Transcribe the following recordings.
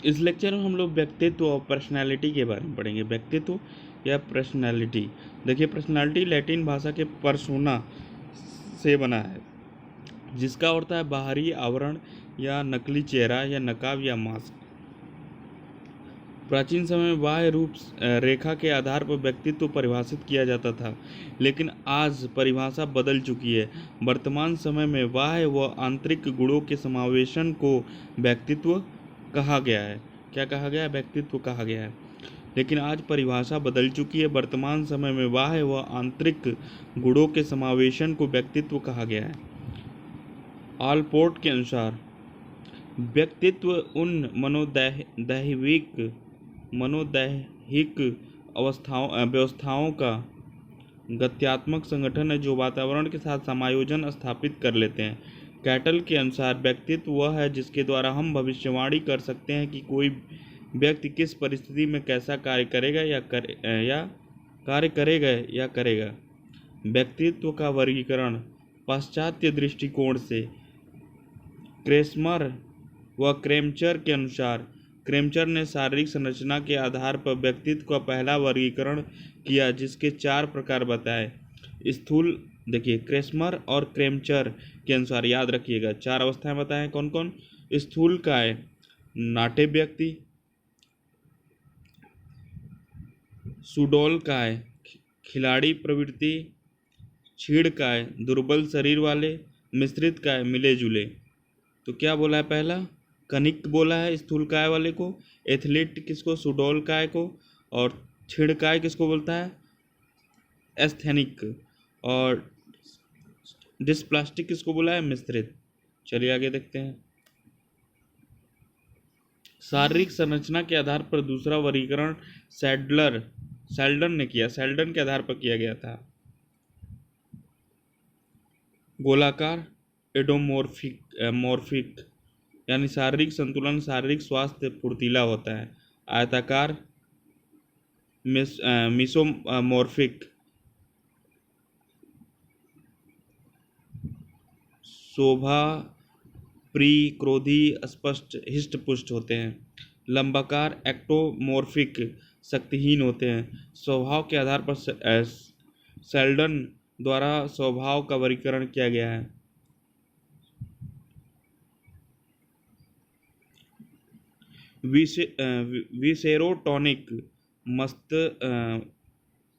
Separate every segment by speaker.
Speaker 1: इस लेक्चर में हम लोग व्यक्तित्व और पर्सनैलिटी के बारे में पढ़ेंगे। व्यक्तित्व या पर्सनैलिटी। देखिए, पर्सनैलिटी लैटिन भाषा के पर्सोना से बना है, जिसका अर्थ है बाहरी आवरण या नकली चेहरा या नकाब या मास्क। प्राचीन समय में बाह्य रूप रेखा के आधार पर व्यक्तित्व परिभाषित किया जाता था, लेकिन आज परिभाषा बदल चुकी है। वर्तमान समय में बाह्य व आंतरिक गुणों के समावेशन को व्यक्तित्व कहा गया है। क्या कहा गया है? व्यक्तित्व कहा गया है। लेकिन आज परिभाषा बदल चुकी है। वर्तमान समय में बाह्य व आंतरिक गुणों के समावेशन को व्यक्तित्व कहा गया है। आलपोर्ट के अनुसार व्यक्तित्व उन मनोदैहिक व्यवस्थाओं का गत्यात्मक संगठन है जो वातावरण के साथ समायोजन स्थापित कर लेते हैं। कैटल के अनुसार व्यक्तित्व वह है जिसके द्वारा हम भविष्यवाणी कर सकते हैं कि कोई व्यक्ति किस परिस्थिति में कैसा कार्य करेगा या करेगा। व्यक्तित्व का वर्गीकरण पाश्चात्य दृष्टिकोण से क्रेस्मर व क्रेमचर के अनुसार, क्रेमचर ने शारीरिक संरचना के आधार पर व्यक्तित्व का पहला वर्गीकरण किया, जिसके 4 प्रकार बताए। स्थूल, देखिए क्रेस्मर और क्रेमचर के अनुसार याद रखिएगा 4 अवस्थाएं बताएं कौन कौन। स्थूल काय नाटे व्यक्ति, सुडौल काय खिलाड़ी प्रवृत्ति, क्षीण काय दुर्बल शरीर वाले, मिश्रित काय मिले जुले। तो क्या बोला है? पहला कनिक बोला है स्थूल काय वाले को, एथलीट किसको? सुडौल काय को। और क्षीण काय किसको बोलता है? एस्थेनिक। और डिस्प्लास्टिक किसको बोला है? मिश्रित। चलिए आगे देखते हैं। शारीरिक संरचना के आधार पर दूसरा वर्गीकरण सेल्डन ने किया। सेल्डन के आधार पर किया गया था। गोलाकार एडोमॉर्फिक यानी शारीरिक संतुलन, शारीरिक स्वास्थ्य फुर्तीला होता है। आयताकार मिसोमॉर्फिक शोभा प्रिय क्रोधी स्पष्ट हिष्ट पुष्ट होते हैं। लंबाकार एक्टोमॉर्फिक शक्तिहीन होते हैं। स्वभाव के आधार पर सेल्डन द्वारा स्वभाव का वर्गीकरण किया गया है। विसेरोटॉनिक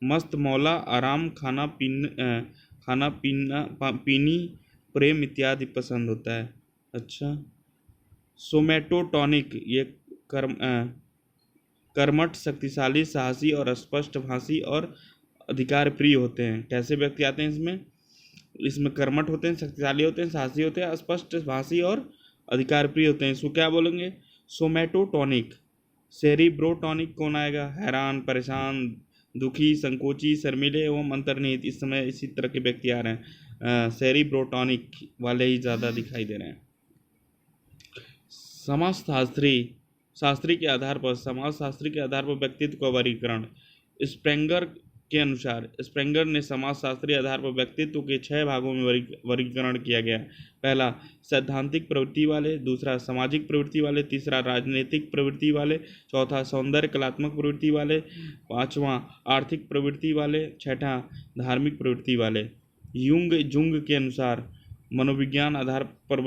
Speaker 1: मस्त मौला, आराम, खाना पीनी, प्रेम इत्यादि पसंद होता है। अच्छा। सोमेटोटॉनिक ये कर्मठ, शक्तिशाली, साहसी और स्पष्ट भाषी और अधिकार प्रिय होते हैं। कैसे व्यक्ति आते हैं इसमें कर्मठ होते हैं, शक्तिशाली होते हैं, साहसी होते हैं, स्पष्ट भाषी और अधिकार प्रिय होते हैं। इसको क्या बोलेंगे? सोमेटोटॉनिक। सेरिब्रोटॉनिक कौन आएगा? हैरान, परेशान, दुखी, संकोची, शर्मीले एवं अंतर्निहित। इस समय इसी तरह के व्यक्ति आ रहे हैं। सेरिब्रोटॉनिक वाले ही ज़्यादा दिखाई दे रहे हैं। समाजशास्त्री के आधार पर व्यक्तित्व का वर्गीकरण स्प्रेंगर के अनुसार, स्प्रेंगर ने समाजशास्त्री आधार पर व्यक्तित्व के 6 भागों में वर्गीकरण किया गया। पहला सैद्धांतिक प्रवृत्ति वाले, दूसरा सामाजिक प्रवृत्ति वाले, तीसरा राजनीतिक प्रवृत्ति वाले, चौथा सौंदर्य कलात्मक प्रवृत्ति वाले, पांचवा आर्थिक प्रवृत्ति वाले, छठा धार्मिक प्रवृत्ति वाले। जुंग के अनुसार मनोविज्ञान आधार पर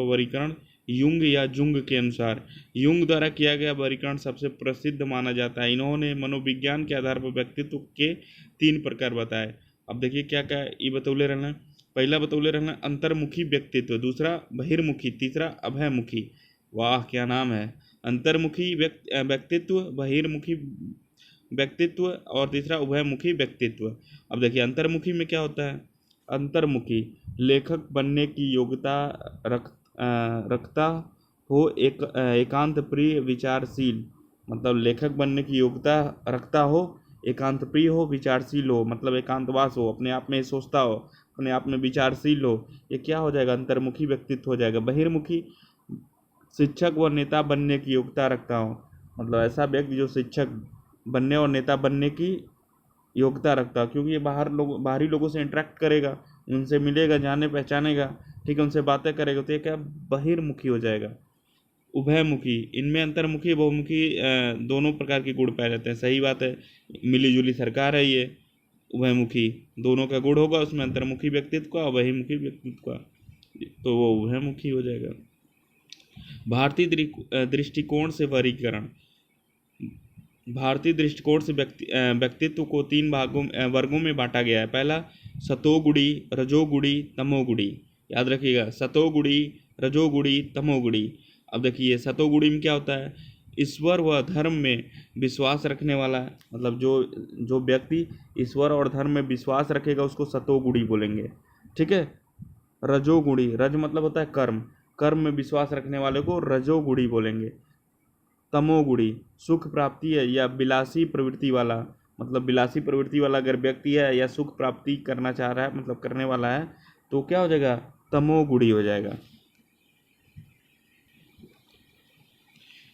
Speaker 1: वर्गीकरण युंग या जुंग के अनुसार युंग द्वारा किया गया वर्गीकरण सबसे प्रसिद्ध माना जाता है। इन्होंने मनोविज्ञान के आधार पर व्यक्तित्व के 3 प्रकार बताए। अब देखिए क्या क्या ये बतौले रहना। पहला बतौले रहना अंतर्मुखी व्यक्तित्व, दूसरा बहिर्मुखी, तीसरा अभयमुखी। वाह क्या नाम है! अंतर्मुखी व्यक्तित्व, बहिर्मुखी व्यक्तित्व और तीसरा उभयमुखी व्यक्तित्व। अब देखिए अंतर्मुखी में क्या होता है? अंतर्मुखी लेखक बनने की योग्यता रखता हो, एकांत प्रिय, विचारशील। मतलब लेखक बनने की योग्यता रखता हो, एकांत प्रिय हो, विचारशील हो, मतलब एकांतवास हो, अपने आप में सोचता हो, अपने आप में विचारशील हो। ये क्या हो जाएगा? अंतर्मुखी व्यक्तित्व हो जाएगा। बहिर्मुखी शिक्षक व नेता बनने की योग्यता रखता हो, मतलब ऐसा व्यक्ति जो शिक्षक बनने और नेता बनने की योग्यता रखता है, क्योंकि ये बाहरी लोगों से इंटरेक्ट करेगा, उनसे मिलेगा, जाने पहचानेगा, ठीक है, उनसे बातें करेगा, तो ये क्या? बहिर्मुखी हो जाएगा। उभयमुखी, इनमें अंतर्मुखी बहुमुखी दोनों प्रकार के गुण पाए जाते हैं। सही बात है, मिलीजुली सरकार है ये। उभयमुखी दोनों का गुण होगा उसमें, अंतर्मुखी व्यक्तित्व का और बहिर्मुखी व्यक्तित्व का, तो वो उभयमुखी हो जाएगा। भारतीय दृष्टिकोण से वर्गीकरण। भारतीय दृष्टिकोण से व्यक्तित्व को 3 वर्गों में बांटा गया है। पहला सतोगुणी, रजोगुणी, तमोगुणी। याद रखिएगा, सतोगुणी, रजोगुणी, तमोगुणी। अब देखिए सतोगुणी में क्या होता है, ईश्वर व धर्म में विश्वास रखने वाला, मतलब जो व्यक्ति ईश्वर और धर्म में विश्वास रखेगा उसको सतोगुणी बोलेंगे। ठीक है। रजोगुणी, रज मतलब होता है कर्म, कर्म में विश्वास रखने वाले को रजोगुणी बोलेंगे। तमोगुणी, सुख प्राप्ति है या विलासी प्रवृत्ति वाला, मतलब विलासी प्रवृत्ति वाला अगर व्यक्ति है या सुख प्राप्ति करना चाह रहा है, मतलब करने वाला है, तो क्या हो जाएगा, तमोगुणी हो जाएगा।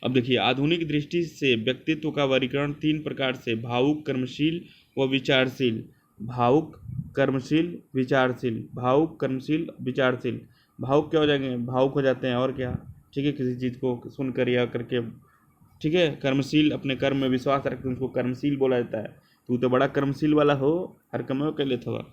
Speaker 1: अब देखिए आधुनिक दृष्टि से व्यक्तित्व का वर्गीकरण 3 प्रकार से, भावुक, कर्मशील व विचारशील। भावुक, कर्मशील, विचारशील। भावुक, कर्मशील, विचारशील। भावुक क्या हो जाएंगे, भावुक हो जाते हैं और क्या, ठीक है, किसी चीज़ को सुनकर या करके। ठीक है। कर्मशील, अपने कर्म में विश्वास रखते हैं, उसको कर्मशील बोला जाता है। तू तो बड़ा कर्मशील वाला हो, हर कमो के लिए थोड़ा।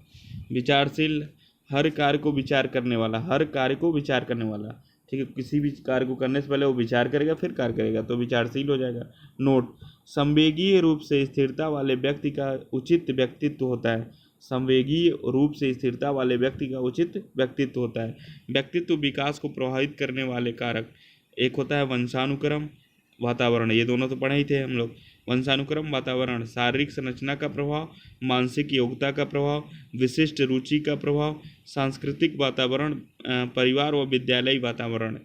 Speaker 1: विचारशील, हर कार्य को विचार करने वाला, हर कार्य को विचार करने वाला। ठीक है, किसी भी कार्य को करने से पहले वो विचार करेगा फिर कार्य करेगा, तो विचारशील हो जाएगा। नोट, संवेगीय रूप से स्थिरता वाले व्यक्ति का उचित व्यक्तित्व होता है। संवेगीय रूप से स्थिरता वाले व्यक्ति का उचित व्यक्तित्व होता है। व्यक्तित्व विकास को प्रभावित करने वाले कारक, एक होता है वंशानुक्रम, वातावरण, ये दोनों तो पढ़े ही थे हम लोग। वंशानुक्रम, वातावरण, शारीरिक संरचना का प्रभाव, मानसिक योग्यता का प्रभाव, विशिष्ट रुचि का प्रभाव, सांस्कृतिक वातावरण, परिवार व विद्यालयी वातावरण।